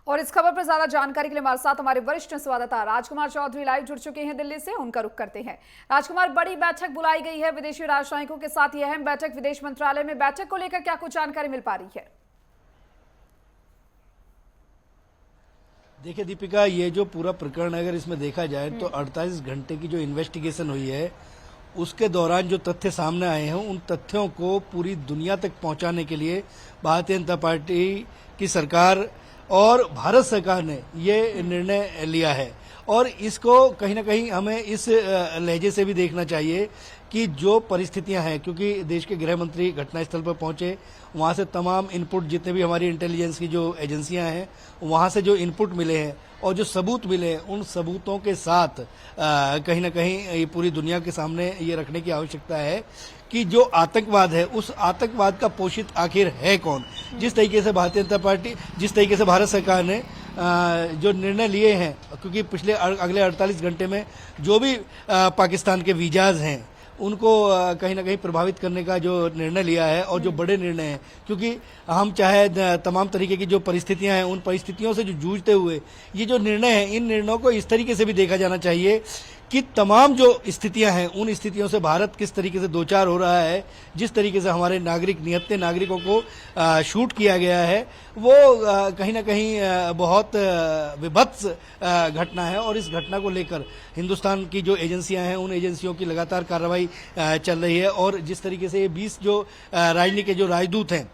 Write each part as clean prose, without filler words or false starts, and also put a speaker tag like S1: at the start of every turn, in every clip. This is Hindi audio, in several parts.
S1: और इस खबर पर ज्यादा जानकारी के लिए हमारे साथ हमारे वरिष्ठ संवाददाता राजकुमार चौधरी लाइव जुड़ चुके हैं दिल्ली से। उनका रुख करते हैं। राजकुमार, बड़ी बैठक बुलाई गई है विदेशी राजनयिकों के साथ, यह अहम बैठक विदेश मंत्रालय में, बैठक को लेकर क्या कुछ जानकारी मिल पा रही है?
S2: देखिए दीपिका, ये जो पूरा प्रकरण अगर इसमें देखा जाए तो 48 घंटे की जो इन्वेस्टिगेशन हुई है उसके दौरान जो तथ्य सामने आए हैं उन तथ्यों को पूरी दुनिया तक पहुंचाने के लिए भारतीय जनता पार्टी की सरकार और भारत सरकार ने ये निर्णय लिया है। और इसको कहीं ना कहीं हमें इस लहजे से भी देखना चाहिए कि जो परिस्थितियां हैं, क्योंकि देश के गृह मंत्री घटनास्थल पर पहुंचे, वहां से तमाम इनपुट जितने भी हमारी इंटेलिजेंस की जो एजेंसियां हैं वहां से जो इनपुट मिले हैं और जो सबूत मिले हैं उन सबूतों के साथ कहीं ना कहीं ये पूरी दुनिया के सामने ये रखने की आवश्यकता है कि जो आतंकवाद है उस आतंकवाद का पोषित आखिर है कौन। जिस तरीके से भारतीय जनता पार्टी, जिस तरीके से भारत सरकार ने जो निर्णय लिए हैं, क्योंकि पिछले अगले 48 घंटे में जो भी पाकिस्तान के वीजाज हैं उनको कहीं ना कहीं प्रभावित करने का जो निर्णय लिया है और जो बड़े निर्णय हैं, क्योंकि हम चाहे तमाम तरीके की जो परिस्थितियां हैं उन परिस्थितियों से जो जूझते हुए ये जो निर्णय है, इन निर्णयों को इस तरीके से भी देखा जाना चाहिए कि तमाम जो स्थितियां हैं उन स्थितियों से भारत किस तरीके से दो चार हो रहा है। जिस तरीके से हमारे नागरिक, निहत्थे नागरिकों को शूट किया गया है वो कहीं ना कहीं बहुत विभत्स घटना है। और इस घटना को लेकर हिंदुस्तान की जो एजेंसियां हैं उन एजेंसियों की लगातार कार्रवाई चल रही है। और जिस तरीके से ये 20 जो राजनीति के जो राजदूत हैं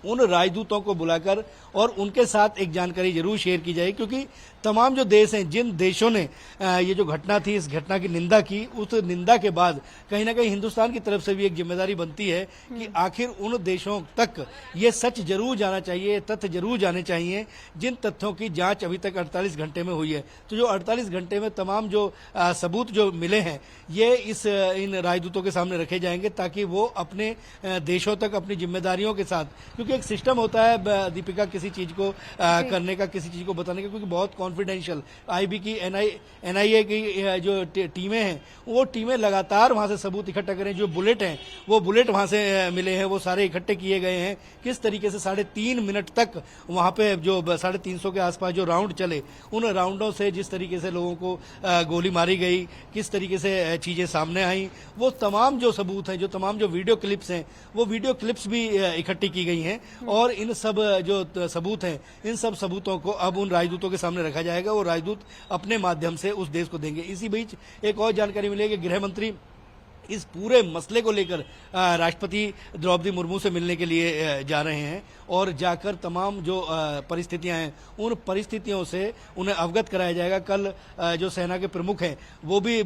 S2: उन राजदूतों को बुलाकर और उनके साथ एक जानकारी जरूर शेयर की जाए, क्योंकि तमाम जो देश हैं, जिन देशों ने ये जो घटना थी इस घटना की निंदा की, उस निंदा के बाद कहीं ना कहीं हिंदुस्तान की तरफ से भी एक जिम्मेदारी बनती है कि आखिर उन देशों तक ये सच जरूर जाना चाहिए, तथ्य जरूर जाने चाहिए जिन तथ्यों की जांच अभी तक 48 घंटे में हुई है। तो जो 48 घंटे में तमाम जो सबूत जो मिले हैं ये इन राजदूतों के सामने रखे जाएंगे ताकि वो अपने देशों तक अपनी जिम्मेदारियों के साथ, क्योंकि एक सिस्टम होता है दीपिका किसी चीज को करने का, किसी चीज को बताने का, क्योंकि बहुत कॉन्फिडेंशियल आईबी की एनआईए की जो टीमें हैं वो टीमें लगातार वहां से सबूत इकट्ठा करें। जो बुलेट हैं वो बुलेट वहां से मिले हैं वो सारे इकट्ठे किए गए हैं। किस तरीके से 3.5 मिनट तक वहां पे जो 350 के आसपास जो राउंड चले उन राउंडों से जिस तरीके से लोगों को गोली मारी गई, किस तरीके से चीजें सामने आई, वो तमाम जो सबूत हैं, जो तमाम जो वीडियो क्लिप्स हैं वो वीडियो क्लिप्स भी इकट्ठी की गई हैं। और इन सब जो सबूत हैं इन सब सबूतों को अब उन राजदूतों के सामने रखा जाएगा और राजदूत अपने माध्यम से उस देश को देंगे। इसी बीच एक और जानकारी मिली है कि गृह मंत्री इस पूरे मसले को लेकर राष्ट्रपति द्रौपदी मुर्मू से मिलने के लिए जा रहे हैं और जाकर तमाम जो परिस्थितियां हैं उन परिस्थितियों से उन्हें अवगत कराया जाएगा। कल जो सेना के प्रमुख हैं वो भी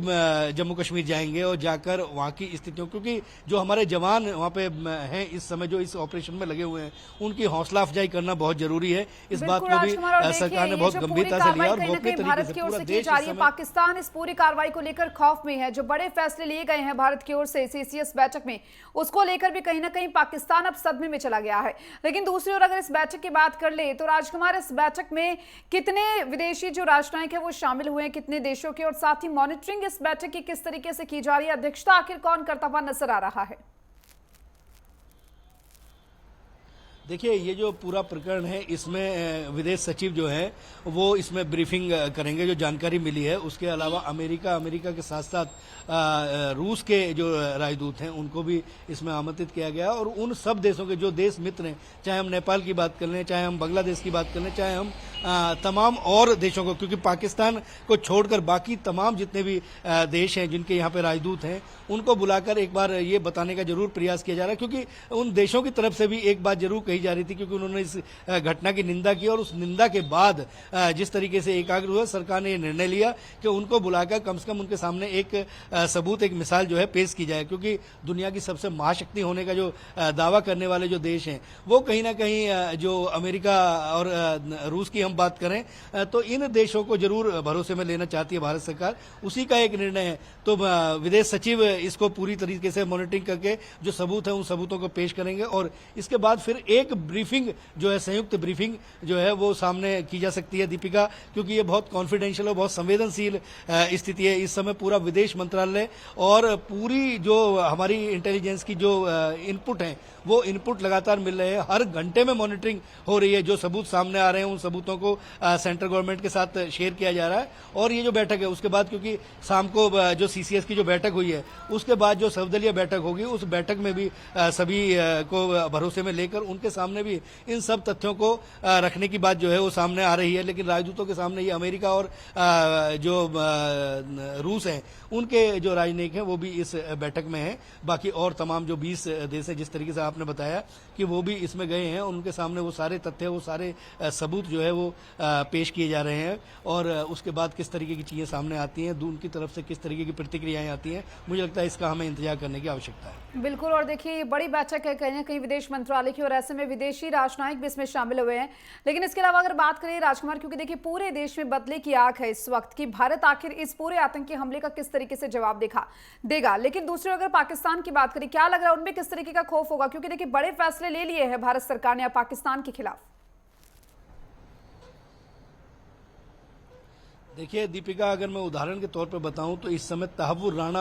S2: जम्मू कश्मीर जाएंगे और जाकर वहां की स्थितियों, क्योंकि जो हमारे जवान वहां पे हैं इस समय जो इस ऑपरेशन में लगे हुए हैं उनकी हौसला अफजाई करना बहुत जरूरी है। इस बात को भी सरकार ने बहुत गंभीरता से लिया और गोपनीय तरीके से पूरा देश
S1: पाकिस्तान इस पूरी कार्रवाई को लेकर खौफ में है। जो बड़े फैसले लिए गए हैं भारत की ओर से सीसीएस बैठक में, उसको लेकर भी कहीं ना कहीं पाकिस्तान अब सदमे में चला गया है। लेकिन दूसरी ओर अगर इस बैठक की बात कर ले तो राजकुमार, इस बैठक में कितने विदेशी जो राजनयिक है वो शामिल हुए हैं, कितने देशों के, और साथ ही मॉनिटरिंग इस बैठक की किस तरीके से की जा रही है, अध्यक्षता आखिर कौन करता हुआ नजर आ रहा है?
S2: देखिए ये जो पूरा प्रकरण है इसमें विदेश सचिव जो है वो इसमें ब्रीफिंग करेंगे। जो जानकारी मिली है उसके अलावा अमेरिका के साथ साथ रूस के जो राजदूत हैं उनको भी इसमें आमंत्रित किया गया और उन सब देशों के जो देश मित्र हैं, चाहे हम नेपाल की बात कर लें, चाहे हम बांग्लादेश की बात कर लें, चाहे हम तमाम और देशों को, क्योंकि पाकिस्तान को छोड़कर बाकी तमाम जितने भी देश हैं जिनके यहाँ पे राजदूत हैं उनको बुलाकर एक बार ये बताने का जरूर प्रयास किया जा रहा है, क्योंकि उन देशों की तरफ से भी एक बात जरूर कही जा रही थी, क्योंकि उन्होंने इस घटना की निंदा की और उस निंदा के बाद जिस तरीके से एकाग्र हुआ सरकार ने यह निर्णय लिया कि उनको बुलाकर कम से कम उनके सामने एक सबूत, एक मिसाल जो है पेश की जाए। क्योंकि दुनिया की सबसे महाशक्ति होने का जो दावा करने वाले जो देश हैं वो कहीं ना कहीं जो अमेरिका और रूस की हम बात करें तो इन देशों को जरूर भरोसे में लेना चाहती है भारत सरकार, उसी का एक निर्णय है। तो विदेश सचिव इसको पूरी तरीके से मॉनिटरिंग करके जो सबूत है उन सबूतों को पेश करेंगे और इसके बाद फिर एक ब्रीफिंग जो है, संयुक्त ब्रीफिंग जो है वो सामने की जा सकती है दीपिका, क्योंकि ये बहुत कॉन्फिडेंशियल और बहुत संवेदनशील स्थिति है। इस समय पूरा विदेश मंत्रालय और पूरी जो हमारी इंटेलिजेंस की जो इनपुट है वो इनपुट लगातार मिल रहे हैं। हर घंटे में मॉनिटरिंग हो रही है। जो सबूत सामने आ रहे हैं उन सबूतों को सेंट्रल गवर्नमेंट के साथ शेयर किया जा रहा है। और ये जो बैठक है उसके बाद, क्योंकि शाम को जो सीसीएस की जो बैठक हुई है उसके बाद जो सर्वदलीय बैठक होगी, उस बैठक में भी सभी को भरोसे में लेकर उनके सामने भी इन सब तथ्यों को रखने की बात जो है वो सामने आ रही है। लेकिन राजदूतों के सामने ये अमेरिका और जो रूस है उनके जो राजनयिक हैं वो भी इस बैठक में हैं। बाकी और तमाम जो 20 देश है, जिस तरीके से आपने बताया कि वो भी इसमें गए हैं, उनके सामने वो सारे तथ्य, वो सारे सबूत जो है वो पेश किए जा रहे हैं। और उसके बाद किस तरीके की चीजें सामने आती हैं, उनकी तरफ से किस तरीके की प्रतिक्रियाएं आती हैं, मुझे लगता है इसका हमें इंतजार करने की आवश्यकता है।
S1: बिल्कुल। और देखिए ये बड़ी बैठक है कहीं ना कहीं विदेश मंत्रालय की, और ऐसे में विदेशी राजनयिक भी इसमें शामिल हुए हैं। लेकिन इसके अलावा अगर बात करें राजकुमार, क्योंकि देखिए पूरे देश में बदले की आंख है इस वक्त कि भारत आखिर इस पूरे आतंकी हमले का किस तरीके से जवाब देगा। लेकिन दूसरी ओर अगर पाकिस्तान की बात करें, क्या लग रहा है उनमें किस तरीके का खौफ होगा, क्योंकि देखिए बड़े फैसले ले लिए हैं भारत सरकार ने पाकिस्तान के खिलाफ।
S2: देखिए दीपिका, अगर मैं उदाहरण के तौर पर बताऊं तो इस समय तहव्वुर राणा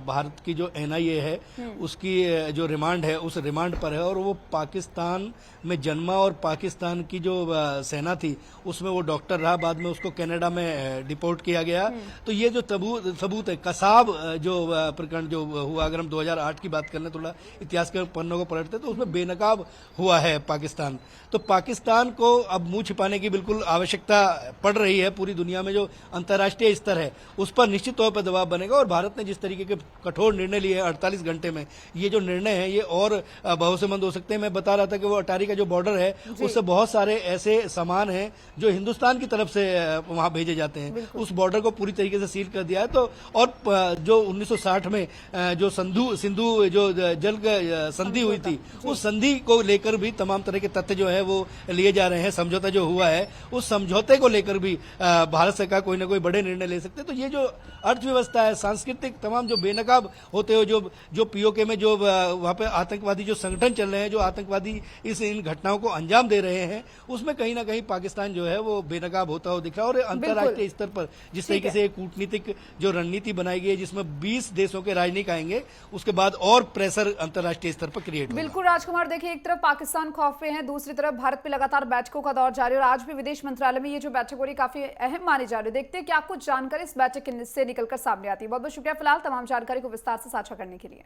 S2: भारत की जो एनआईए है उसकी जो रिमांड है उस रिमांड पर है, और वो पाकिस्तान में जन्मा और पाकिस्तान की जो सेना थी उसमें वो डॉक्टर रहा। बाद में उसको कनाडा में डिपोर्ट किया गया। तो ये जो सबूत है, कसाब जो प्रकरण जो हुआ, अगर हम 2008 की बात करने, थोड़ा इतिहास के पन्नों को पलटते तो उसमें बेनकाब हुआ है पाकिस्तान। तो पाकिस्तान को अब मुंह छिपाने की बिल्कुल आवश्यकता पड़ रही है। पूरी दुनिया में जो अंतर्राष्ट्रीय स्तर है उस पर निश्चित तौर पर दबाव बनेगा। और भारत ने जिस तरीके के कठोर निर्णय लिए 48 घंटे में, ये जो निर्णय है ये और भरोसेमंद हो सकते हैं। मैं बता रहा था कि वो अटारी का जो बॉर्डर है उससे बहुत सारे ऐसे सामान हैं जो हिंदुस्तान की तरफ से वहां भेजे जाते हैं। उस बॉर्डर को पूरी तरीके से सील कर दिया है। तो और जो 1960 में जो सिंधु जो जल संधि हुई थी, उस संधि को लेकर भी तमाम तरह के तथ्य जो है वो लिए जा रहे हैं। समझौता जो हुआ है उस समझौते को लेकर भी भारत सरकार कोई ना कोई बड़े निर्णय ले सकते हैं। तो ये जो अर्थव्यवस्था है, सांस्कृतिक तमाम जो बेनकाब होते हो, जो पीओके में जो वहां पे आतंकवादी जो संगठन चल रहे हैं, जो आतंकवादी इन घटनाओं को अंजाम दे रहे हैं, उसमें कहीं ना कहीं पाकिस्तान जो है वो बेनकाब होता हुआ दिख रहा है। और अंतर्राष्ट्रीय स्तर पर जिस तरीके से कूटनीतिक जो रणनीति बनाई गई है जिसमें 20 देशों के राजनयिक आएंगे, उसके बाद और प्रेशर अंतर्राष्ट्रीय स्तर पर क्रिएट होगा।
S1: बिल्कुल राजकुमार, देखिए एक तरफ पाकिस्तान खौफ में है, दूसरी तरफ भारत पे लगातार बैठकों का दौर जारी है, और आज भी विदेश मंत्रालय में ये जो बैठक हो रही है काफी अहम मानी जा रही है। देखते हैं क्या कुछ जानकारी इस बैठक से निकलकर सामने आती है। बहुत बहुत शुक्रिया फिलहाल तमाम जानकारी को विस्तार से साझा करने के लिए।